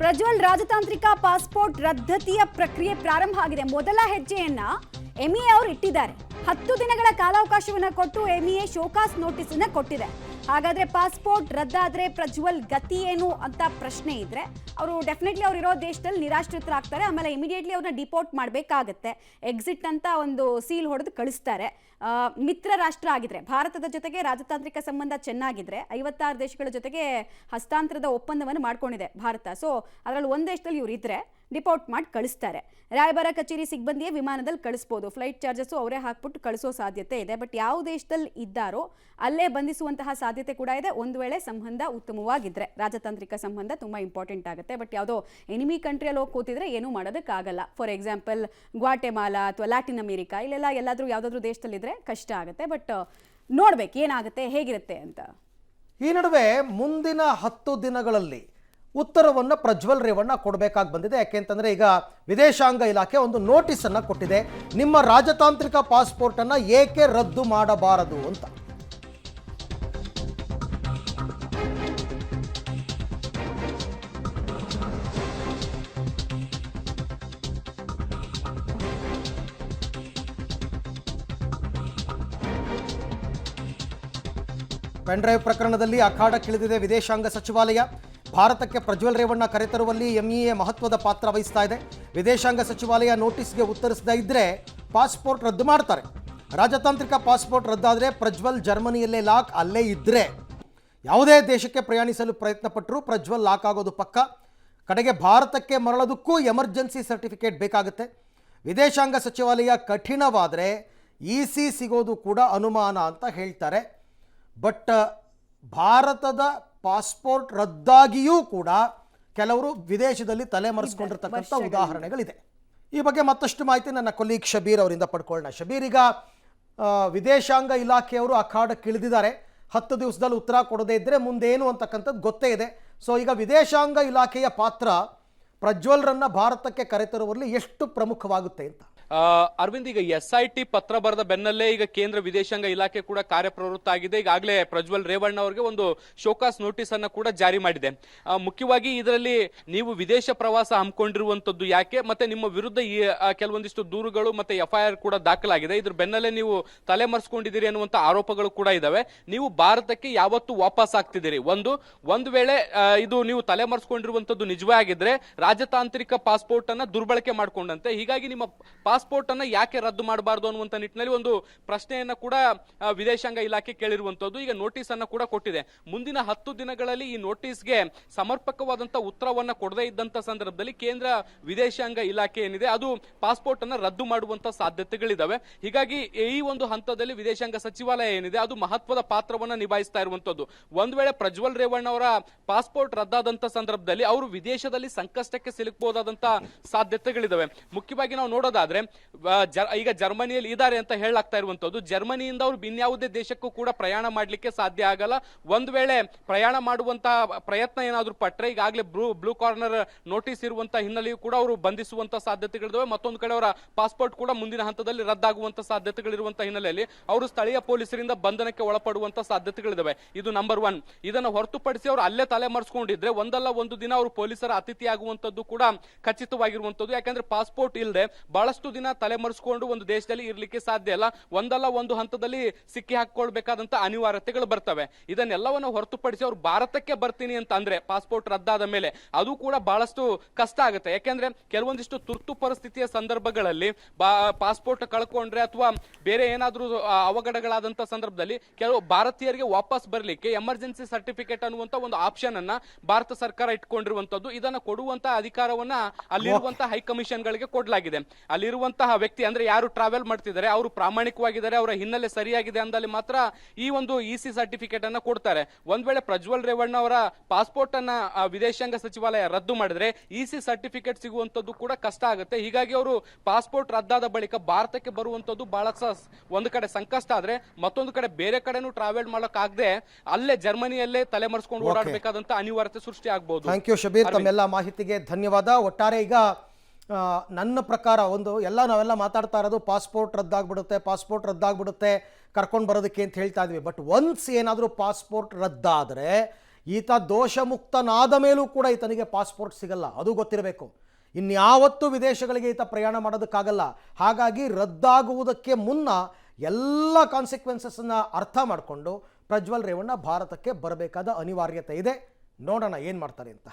ಪ್ರಜ್ವಲ್ ರಾಜತಾಂತ್ರಿಕ ಪಾಸ್ಪೋರ್ಟ್ ರದ್ದತಿಯ ಪ್ರಕ್ರಿಯೆ ಪ್ರಾರಂಭ ಆಗಿದೆ. ಮೊದಲ ಹೆಜ್ಜೆಯನ್ನ ಎಂಇಎ ಅವರು ಇಟ್ಟಿದ್ದಾರೆ. 10 ದಿನಗಳ ಕಾಲಾವಕಾಶವನ್ನು ಕೊಟ್ಟು ಎಂಇಎ ಶೋಕಾಸ್ ನೋಟಿಸ್ ಅನ್ನು ಕೊಟ್ಟಿದೆ. ಹಾಗಾದ್ರೆ ಪಾಸ್ಪೋರ್ಟ್ ರದ್ದಾದ್ರೆ ಪ್ರಜ್ವಲ್ ಗತಿ ಏನು ಅಂತ ಪ್ರಶ್ನೆ ಇದ್ರೆ ಅವರು ಡೆಫಿನೆಟ್ಲಿ ಅವ್ರು ಇರೋ ದೇಶದಲ್ಲಿ ನಿರಾಶ್ರಿತರಾಗ್ತಾರೆ. ಆಮೇಲೆ ಇಮಿಡಿಯೇಟ್ಲಿ ಅವ್ರನ್ನ ಡಿಪೋರ್ಟ್ ಮಾಡಬೇಕಾಗತ್ತೆ. ಎಕ್ಸಿಟ್ ಅಂತ ಒಂದು ಸೀಲ್ ಹೊಡೆದು ಕಳಿಸ್ತಾರೆ. ಮಿತ್ರ ರಾಷ್ಟ್ರ ಆಗಿದ್ರೆ ಭಾರತದ ಜೊತೆಗೆ ರಾಜತಾಂತ್ರಿಕ ಸಂಬಂಧ ಚೆನ್ನಾಗಿದ್ರೆ 56 ದೇಶಗಳ ಜೊತೆಗೆ ಹಸ್ತಾಂತರದ ಒಪ್ಪಂದವನ್ನು ಮಾಡ್ಕೊಂಡಿದೆ ಭಾರತ. ಸೊ ಅದರಲ್ಲಿ ಒಂದು ದೇಶದಲ್ಲಿ ಇವ್ರು ಇದ್ರೆ ಡಿಪೋರ್ಟ್ ಮಾಡಿ ಕಳಿಸ್ತಾರೆ. ರಾಯಭಾರ ಕಚೇರಿ ಸಿಬ್ಬಂದಿಯೇ ವಿಮಾನದಲ್ಲಿ ಕಳಿಸ್ಬೋದು. ಫ್ಲೈಟ್ ಚಾರ್ಜಸ್ಸು ಅವರೇ ಹಾಕ್ಬಿಟ್ಟು ಕಳಿಸೋ ಸಾಧ್ಯತೆ ಇದೆ. ಬಟ್ ಯಾವ ದೇಶದಲ್ಲಿ ಇದ್ದಾರೋ ಅಲ್ಲೇ ಬಂಧಿಸುವಂತಹ ಸಾಧ್ಯತೆ ಕೂಡ ಇದೆ. ಒಂದು ವೇಳೆ ಸಂಬಂಧ ಉತ್ತಮವಾಗಿದ್ದರೆ ರಾಜತಾಂತ್ರಿಕ ಸಂಬಂಧ ತುಂಬ ಇಂಪಾರ್ಟೆಂಟ್ ಆಗುತ್ತೆ. ಬಟ್ ಯಾವುದೋ ಎನಿಮಿ ಕಂಟ್ರಿಯಲ್ಲಿ ಹೋಗಿ ಕೂತಿದ್ರೆ ಏನೂ ಮಾಡೋದಕ್ಕಾಗಲ್ಲ. ಫಾರ್ ಎಕ್ಸಾಂಪಲ್ ಗ್ವಾಟೆಮಾಲಾ ಅಥವಾ ಲ್ಯಾಟಿನ್ ಅಮೆರಿಕಾ ಇಲ್ಲೆಲ್ಲ ಎಲ್ಲಾದರೂ ಯಾವುದಾದ್ರೂ ದೇಶದಲ್ಲಿದ್ದರೆ ಕಷ್ಟ ಆಗುತ್ತೆ. ಬಟ್ ನೋಡ್ಬೇಕು ಏನಾಗುತ್ತೆ ಹೇಗಿರುತ್ತೆ ಅಂತ. ಈ ನಡುವೆ ಮುಂದಿನ 10 ದಿನಗಳಲ್ಲಿ ಉತ್ತರವನ್ನು ಪ್ರಜ್ವಲ್ ರೇವಣ್ಣ ಕೊಡಬೇಕಾಗಿ ಬಂದಿದೆ. ಯಾಕೆಂತಂದರೆ ಈಗ ವಿದೇಶಾಂಗ ಇಲಾಖೆ ಒಂದು ನೋಟಿಸನ್ನು ಕೊಟ್ಟಿದೆ, ನಿಮ್ಮ ರಾಜತಾಂತ್ರಿಕ ಪಾಸ್ಪೋರ್ಟನ್ನು ಏಕೆ ರದ್ದು ಮಾಡಬಾರದು ಅಂತ. ಪೆನ್ಡ್ರೈವ್ ಪ್ರಕರಣದಲ್ಲಿ ಅಖಾಡಕ್ಕಿಳಿದಿದೆ ವಿದೇಶಾಂಗ ಸಚಿವಾಲಯ. ಭಾರತಕ್ಕೆ ಪ್ರಜ್ವಲ್ ರೇವಣ್ಣ ಕರೆತರುವಲ್ಲಿ ಎಂಇಎ ಮಹತ್ವದ ಪಾತ್ರ ವಹಿಸ್ತಾ ಇದೆ. ವಿದೇಶಾಂಗ ಸಚಿವಾಲಯ ನೋಟಿಸ್ಗೆ ಉತ್ತರಿಸದೇ ಇದ್ದರೆ ಪಾಸ್ಪೋರ್ಟ್ ರದ್ದು ಮಾಡ್ತಾರೆ. ರಾಜತಾಂತ್ರಿಕ ಪಾಸ್ಪೋರ್ಟ್ ರದ್ದಾದರೆ ಪ್ರಜ್ವಲ್ ಜರ್ಮನಿಯಲ್ಲೇ ಲಾಕ್, ಅಲ್ಲೇ ಇದ್ದರೆ ಯಾವುದೇ ದೇಶಕ್ಕೆ ಪ್ರಯಾಣಿಸಲು ಪ್ರಯತ್ನಪಟ್ಟರೂ ಪ್ರಜ್ವಲ್ ಲಾಕ್ ಆಗೋದು ಪಕ್ಕ. ಕಡೆಗೆ ಭಾರತಕ್ಕೆ ಮರಳೋದಕ್ಕೂ ಎಮರ್ಜೆನ್ಸಿ ಸರ್ಟಿಫಿಕೇಟ್ ಬೇಕಾಗುತ್ತೆ. ವಿದೇಶಾಂಗ ಸಚಿವಾಲಯ ಕಠಿಣವಾದರೆ ಇಸಿ ಸಿಗೋದು ಕೂಡ ಅನುಮಾನ ಅಂತ ಹೇಳ್ತಾರೆ. ಬಟ್ ಭಾರತದ ಪಾಸ್ಪೋರ್ಟ್ ರದ್ದಾಗಿಯೂ ಕೂಡ ಕೆಲವರು ವಿದೇಶದಲ್ಲಿ ತಲೆಮರೆಸ್ಕೊಂಡಿರ್ತಕ್ಕಂಥ ಉದಾಹರಣೆಗಳಿದೆ. ಈ ಬಗ್ಗೆ ಮತ್ತಷ್ಟು ಮಾಹಿತಿ ನನ್ನ ಕೊಲೀಗ್ ಶಬೀರ್ ಅವರಿಂದ ಪಡ್ಕೊಳ್ಳೋಣ. ಶಬೀರ್, ಈಗ ವಿದೇಶಾಂಗ ಇಲಾಖೆಯವರು ಅಖಾಡಕ್ಕೆ ಇಳಿದಿದ್ದಾರೆ. 10 ದಿವಸದಲ್ಲಿ ಉತ್ತರ ಕೊಡದೇ ಇದ್ದರೆ ಮುಂದೇನು ಅಂತಕ್ಕಂಥದ್ದು ಗೊತ್ತೇ ಇದೆ. ಸೊ ಈಗ ವಿದೇಶಾಂಗ ಇಲಾಖೆಯ ಪಾತ್ರ ಪ್ರಜ್ವಲ್ರನ್ನ ಭಾರತಕ್ಕೆ ಕರೆತರುವಲ್ಲಿ ಎಷ್ಟು ಪ್ರಮುಖವಾಗುತ್ತೆ ಅಂತ? ಅರವಿಂದ್, ಈಗ SIT ಪತ್ರ ಬರೆದ ಬೆನ್ನಲ್ಲೇ ಈಗ ಕೇಂದ್ರ ವಿದೇಶಾಂಗ ಇಲಾಖೆ ಕೂಡ ಕಾರ್ಯಪ್ರವೃತ್ತ ಆಗಿದೆ. ಈಗಾಗಲೇ ಪ್ರಜ್ವಲ್ ರೇವಣ್ಣ ಅವರಿಗೆ ಒಂದು ಶೋಕಾಸ್ ನೋಟಿಸ್ ಅನ್ನ ಕೂಡ ಜಾರಿ ಮಾಡಿದೆ. ಮುಖ್ಯವಾಗಿ ಇದರಲ್ಲಿ ನೀವು ವಿದೇಶ ಪ್ರವಾಸ ಹಮ್ಮಿಕೊಂಡಿರುವಂತದ್ದು ಯಾಕೆ, ಮತ್ತೆ ನಿಮ್ಮ ವಿರುದ್ಧ ಕೆಲವೊಂದಿಷ್ಟು ದೂರುಗಳು ಮತ್ತೆ FIR ಕೂಡ ದಾಖಲಾಗಿದೆ. ಇದ್ರ ಬೆನ್ನಲ್ಲೇ ನೀವು ತಲೆಮರೆಸ್ಕೊಂಡಿದ್ದೀರಿ ಅನ್ನುವಂತ ಆರೋಪಗಳು ಕೂಡ ಇದಾವೆ. ನೀವು ಭಾರತಕ್ಕೆ ಯಾವತ್ತು ವಾಪಸ್ ಆಗ್ತಿದ್ದೀರಿ? ಒಂದು ವೇಳೆ ಇದು ನೀವು ತಲೆಮರೆಸ್ಕೊಂಡಿರುವಂತದ್ದು ನಿಜವೇ ಆಗಿದ್ರೆ ರಾಜತಾಂತ್ರಿಕ ಪಾಸ್ಪೋರ್ಟ್ ಅನ್ನ ದುರ್ಬಳಕೆ ಮಾಡ್ಕೊಂಡಂತೆ. ಹೀಗಾಗಿ ನಿಮ್ಮ ಪಾಸ್ಪೋರ್ಟ್ ಅನ್ನ ಯಾಕೆ ರದ್ದು ಮಾಡಬಾರದು ಅನ್ನುವಂತ ನಿಟ್ಟಿನಲ್ಲಿ ಒಂದು ಪ್ರಶ್ನೆಯನ್ನ ಕೂಡ ವಿದೇಶಾಂಗ ಇಲಾಖೆ ಕೇಳಿರುವಂತದ್ದು. ಈಗ ನೋಟಿಸ್ ಅನ್ನ ಕೂಡ ಕೊಟ್ಟಿದೆ. ಮುಂದಿನ 10 ದಿನಗಳಲ್ಲಿ ಈ ನೋಟಿಸ್ಗೆ ಸಮರ್ಪಕವಾದಂತಹ ಉತ್ತರವನ್ನ ಕೊಡದೇ ಇದ್ದಂತ ಸಂದರ್ಭದಲ್ಲಿ ಕೇಂದ್ರ ವಿದೇಶಾಂಗ ಇಲಾಖೆ ಏನಿದೆ ಅದು ಪಾಸ್ಪೋರ್ಟ್ ಅನ್ನ ರದ್ದು ಮಾಡುವಂತ ಸಾಧ್ಯತೆಗಳಿದಾವೆ. ಹೀಗಾಗಿ ಈ ಒಂದು ಹಂತದಲ್ಲಿ ವಿದೇಶಾಂಗ ಸಚಿವಾಲಯ ಏನಿದೆ ಅದು ಮಹತ್ವದ ಪಾತ್ರವನ್ನ ನಿಭಾಯಿಸ್ತಾ ಇರುವಂತದ್ದು. ಒಂದು ವೇಳೆ ಪ್ರಜ್ವಲ್ ರೇವಣ್ಣ ಅವರ ಪಾಸ್ಪೋರ್ಟ್ ರದ್ದಾದಂತ ಸಂದರ್ಭದಲ್ಲಿ ಅವರು ವಿದೇಶದಲ್ಲಿ ಸಂಕಷ್ಟಕ್ಕೆ ಸಿಲುಕಬಹುದಾದಂತ ಸಾಧ್ಯತೆಗಳಿದಾವೆ. ಮುಖ್ಯವಾಗಿ ನಾವು ನೋಡೋದಾದ್ರೆ ಈಗ ಜರ್ಮನಿಯಲ್ಲಿ ಇದ್ದಾರೆ ಅಂತ ಹೇಳಲಾಗ್ತಾ ಇರುವಂತದ್ದು. ಜರ್ಮನಿಯಿಂದ ಅವರು ಇನ್ಯಾವುದೇ ದೇಶಕ್ಕೂ ಕೂಡ ಪ್ರಯಾಣ ಮಾಡ್ಲಿಕ್ಕೆ ಸಾಧ್ಯ ಆಗಲ್ಲ. ಒಂದು ವೇಳೆ ಪ್ರಯಾಣ ಮಾಡುವಂತ ಪ್ರಯತ್ನ ಏನಾದ್ರೂ ಪಟ್ರೆ ಈಗಾಗಲೇ ಬ್ಲೂ ಕಾರ್ನರ್ ನೋಟಿಸ್ ಇರುವಂತ ಹಿನ್ನೆಲೆಯೂ ಕೂಡ ಅವರು ಬಂಧಿಸುವಂತ ಸಾಧ್ಯತೆಗಳಿದಾವೆ. ಮತ್ತೊಂದು ಕಡೆ ಅವರ ಪಾಸ್ಪೋರ್ಟ್ ಕೂಡ ಮುಂದಿನ ಹಂತದಲ್ಲಿ ರದ್ದಾಗುವಂತ ಸಾಧ್ಯತೆಗಳಿರುವಂತಹ ಹಿನ್ನೆಲೆಯಲ್ಲಿ ಅವರು ಸ್ಥಳೀಯ ಪೊಲೀಸರಿಂದ ಬಂಧನಕ್ಕೆ ಒಳಪಡುವಂತ ಸಾಧ್ಯತೆಗಳಿದಾವೆ. ಇದು ನಂಬರ್ 1. ಇದನ್ನು ಹೊರತುಪಡಿಸಿ ಅವರು ಅಲ್ಲೇ ತಲೆಮರೆಸ್ಕೊಂಡಿದ್ರೆ ಒಂದಲ್ಲ ಒಂದು ದಿನ ಅವರು ಪೊಲೀಸರ ಅತಿಥಿ ಆಗುವಂತದ್ದು ಕೂಡ ಖಚಿತವಾಗಿರುವಂತದ್ದು. ಯಾಕಂದ್ರೆ ಪಾಸ್ಪೋರ್ಟ್ ಇಲ್ಲದೆ ಬಹಳಷ್ಟು ದಿನ ತಲೆಮರೆಸ್ಕೊಂಡು ಒಂದು ದೇಶದಲ್ಲಿ ಇರ್ಲಿಕ್ಕೆ ಸಾಧ್ಯ ಇಲ್ಲ. ಒಂದಲ್ಲ ಒಂದು ಹಂತದಲ್ಲಿ ಸಿಕ್ಕಿ ಹಾಕೊಳ್ಬೇಕಾದಂತ ಅನಿವಾರ್ಯತೆಗಳು ಬರ್ತವೆ. ಇದನ್ನೆಲ್ಲವನ್ನು ಹೊರತುಪಡಿಸಿ ಅವರು ಭಾರತಕ್ಕೆ ಬರ್ತೀನಿ ಅಂತ ಅಂದ್ರೆ ಪಾಸ್ಪೋರ್ಟ್ ರದ್ದಾದ ಮೇಲೆ ಅದು ಕೂಡ ಬಹಳಷ್ಟು ಕಷ್ಟ ಆಗುತ್ತೆ. ಯಾಕೆಂದ್ರೆ ಕೆಲವೊಂದಿಷ್ಟು ತುರ್ತು ಪರಿಸ್ಥಿತಿಯ ಸಂದರ್ಭಗಳಲ್ಲಿ ಪಾಸ್ಪೋರ್ಟ್ ಕಳ್ಕೊಂಡ್ರೆ ಅಥವಾ ಬೇರೆ ಏನಾದ್ರೂ ಅವಘಡಗಳಾದಂತ ಸಂದರ್ಭದಲ್ಲಿ ಕೆಲವು ಭಾರತೀಯರಿಗೆ ವಾಪಸ್ ಬರ್ಲಿಕ್ಕೆ ಎಮರ್ಜೆನ್ಸಿ ಸರ್ಟಿಫಿಕೇಟ್ ಅನ್ನುವಂತ ಒಂದು ಆಪ್ಷನ್ ಅನ್ನ ಭಾರತ ಸರ್ಕಾರ ಇಟ್ಕೊಂಡಿರುವಂತದ್ದು. ಇದನ್ನ ಕೊಡುವಂತ ಅಧಿಕಾರವನ್ನ ಅಲ್ಲಿರುವಂತಹ ಹೈಕಮಿಷನ್ ಗಳಿಗೆ ಕೊಡಲಾಗಿದೆ. ಅಲ್ಲಿರುವಂತಹ ವ್ಯಕ್ತಿ ಅಂದ್ರೆ ಯಾರು ಟ್ರಾವೆಲ್ ಮಾಡ್ತಿದ್ದಾರೆ ಅವರು ಪ್ರಾಮಾಣಿಕವಾಗಿದ್ದಾರೆ, ಅವರ ಹಿನ್ನೆಲೆ ಸರಿಯಾಗಿದೆ ಅಂದಲ್ಲಿ ಮಾತ್ರ ಈ ಒಂದು ಇಸಿ ಸರ್ಟಿಫಿಕೇಟ್ ಅನ್ನ ಕೊಡ್ತಾರೆ. ಒಂದ್ ವೇಳೆ ಪ್ರಜ್ವಲ್ ರೇವಣ್ಣ ಅವರ ಪಾಸ್ಪೋರ್ಟ್ ಅನ್ನ ವಿದೇಶಾಂಗ ಸಚಿವಾಲಯ ರದ್ದು ಮಾಡಿದ್ರೆ ಇಸಿ ಸರ್ಟಿಫಿಕೇಟ್ ಸಿಗುವಂತದ್ದು ಕೂಡ ಕಷ್ಟ ಆಗುತ್ತೆ. ಹೀಗಾಗಿ ಅವರು ಪಾಸ್ಪೋರ್ಟ್ ರದ್ದಾದ ಬಳಿಕ ಭಾರತಕ್ಕೆ ಬರುವಂತದ್ದು ಬಹಳ ಒಂದು ಕಡೆ ಸಂಕಷ್ಟ ಆದ್ರೆ ಮತ್ತೊಂದು ಕಡೆ ಬೇರೆ ಕಡೆನೂ ಟ್ರಾವೆಲ್ ಮಾಡಕ್ ಆಗದೆ ಅಲ್ಲೇ ಜರ್ಮನಿಯಲ್ಲೇ ತಲೆಮರೆಸ್ಕೊಂಡು ಓಡಾಡಬೇಕಾದಂತ ಅನಿವಾರ್ಯತೆ ಸೃಷ್ಟಿ ಆಗಬಹುದು. ಥ್ಯಾಂಕ್ ಯು ಶಬೀರ್, ತಮ್ಮೆಲ್ಲ ಮಾಹಿತಿಗೆ ಧನ್ಯವಾದ. ಒಟ್ಟಾರೆ ಈಗ ನನ್ನ ಪ್ರಕಾರ ನಾವೆಲ್ಲ ಮಾತಾಡ್ತಾ ಇರೋದು ಪಾಸ್ಪೋರ್ಟ್ ರದ್ದಾಗ್ಬಿಡುತ್ತೆ ಕರ್ಕೊಂಡು ಬರೋದಕ್ಕೆ ಅಂತ ಹೇಳ್ತಾ ಇದ್ವಿ. ಬಟ್ ಒನ್ಸ್ ಏನಾದರೂ ಪಾಸ್ಪೋರ್ಟ್ ರದ್ದಾದರೆ ಈತ ದೋಷಮುಕ್ತನಾದ ಮೇಲೂ ಕೂಡ ಈತನಿಗೆ ಪಾಸ್ಪೋರ್ಟ್ ಸಿಗಲ್ಲ, ಅದು ಗೊತ್ತಿರಬೇಕು. ಇನ್ಯಾವತ್ತೂ ವಿದೇಶಗಳಿಗೆ ಈತ ಪ್ರಯಾಣ ಮಾಡೋದಕ್ಕಾಗಲ್ಲ. ಹಾಗಾಗಿ ರದ್ದಾಗುವುದಕ್ಕೆ ಮುನ್ನ ಎಲ್ಲ ಕಾನ್ಸಿಕ್ವೆನ್ಸಸ್ನ ಅರ್ಥ ಮಾಡಿಕೊಂಡು ಪ್ರಜ್ವಲ್ ರೇವಣ್ಣ ಭಾರತಕ್ಕೆ ಬರಬೇಕಾದ ಅನಿವಾರ್ಯತೆ ಇದೆ. ನೋಡೋಣ ಏನು ಮಾಡ್ತಾರೆ ಅಂತ.